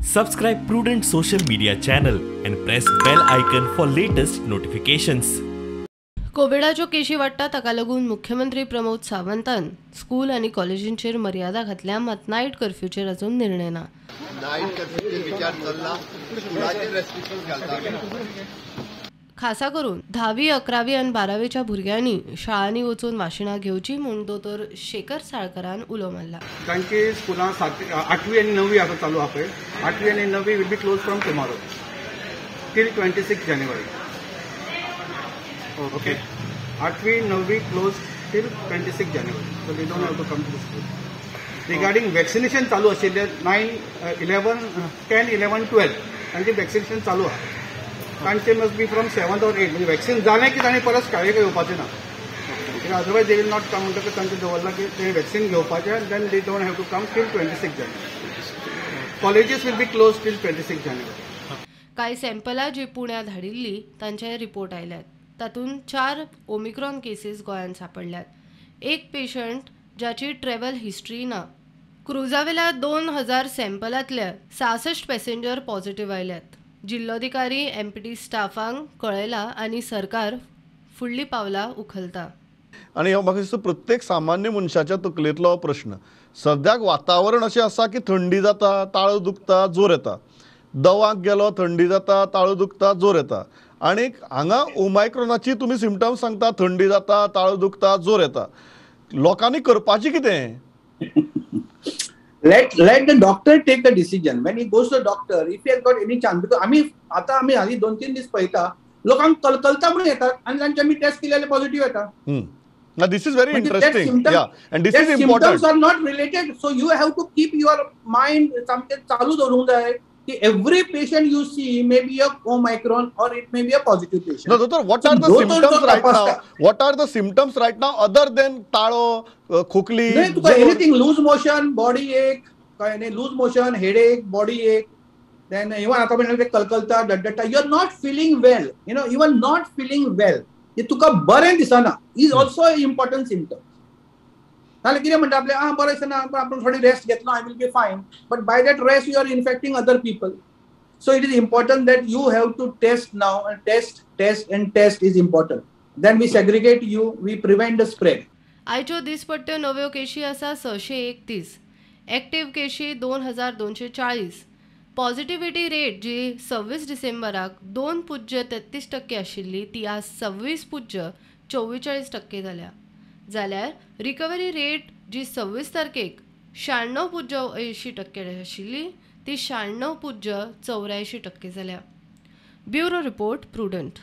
Subscribe Prudent social media channel and press bell icon for latest notifications. कोविडाच्यो Keshi वाडटा ताका लागून मुख्यमंत्री प्रमोद सावंतान स्कूल आनी कॉलेजींचेर मर्यादा घातल्या, मात नायट कर्फ्यूचेर अजून निर्णय ना. नाईट कर्फ्यूचेर विचार चल्ला, स्कुलाचेर रेस्ट्रिक्शन्स घालता. खासा करून 10वी, 11वी आनी 12वीच्या भुरग्यांनी शाळांनी वचून वाशिनां घेवची म्हूण दोतोर शेखर साळकरान उलो मारला. कारण की स्कुलां 8वी आणि 9वी आता चालू आहा पळय, 8वी आणि 9वी will be close from tomorrow till 26 January. Okay, 8वी 9वी close till 26 January. So they don't have to come to school. Regarding vaccination चालू आशिल्लें 9, 11, 10, 11, 12 तांचें वॅक्सिनेशन चालू आहा. तांचे must be from 7th or 8th म्हणजे वॅक्सिन जालें की तांणी परत शाळेक येवपाचें ना. Otherwise they will not come म्हणटकच तांचे दवरला की ते वॅक्सिन घेवपाचें, then they don't have to come till 26 January. Colleges will be close till 26 January. कांय सॅम्पलां जी पुण्यात धाडिल्ली तांचे रिपोर्ट आयल्यात. तातूंत 4 ओमिक्रॉन केसीस गोंयांत सापडल्यात. एक पेशंट जाची ट्रॅव्हल हिस्ट्री ना. क्रुजावेल्या 2000 सॅम्पलांतल्या 66 पॅसेंजर पॉझिटिव्ह आयल्यात. जिल्लोधिकारी एमपीटी स्टाफांक कळयला आनी सरकार फुडली पावलां उखलता. आणि हो म्हाका दिसता प्रत्येक सामान्य मनशाच्या तकलेंतलो प्रश्न. सद्याक वातावरण अशें आसा की थंडी जाता, ताळो दुखता, जोर येता. दवाक गेलो, थंडी जाता, ताळो दुखता, जोर येता. आनी हांगा ओमायक्रॉनाची तुमी सिमटम्स सांगता, थंडी जाता, ताळो दुखता, जोर येता. लोकांनी करपाचें कितें? Let the doctor take the decision. When he goes to the doctor, if he has got any chance, because आम्ही हाली 2-3 दीस पळयता, लोकांक कलकलता म्हणून येतात आणि तांचे आमी टेस्ट केलेले पॉझिटिव्ह येता. Now this is very interesting. Yeah, and this is important. Symptoms are not related, so you have to keep your mind something चालू धरूंक जाय की every patient you see may be a Omicron or it may be a positive patient. No, doctor, what are the symptoms right now? What are the symptoms right now other than talo, khukli? Anything, loose motion, body ache, loose motion, headache, body ache. Then even आता म्हणजे कलकलता, डडडटा. You are not feeling well. You are not feeling well. हे तुका बरें दिसना is also an important symptom. नाल्यार कितें म्हणटा आपले बरें दिसना, आपण थोडी रेस्ट घेतलो, I will be fine. But by that rest you are infecting other people. So it is important that you have to test now, and test is important. Then we segregate you, we prevent the spread. आयच्यो दिसपट्ट्यो नव्यो केशी आसा 631. Active केशी 2240. Positivity rate जी 26 डिसेंबराक 2.33% आशिल्ली ती आज 26.44% जाल्यार रिकवरी रेट जी 26 तारखेक 96.80% आशिल्ली ती 96.84% जाल्या. Bureau report, prudent.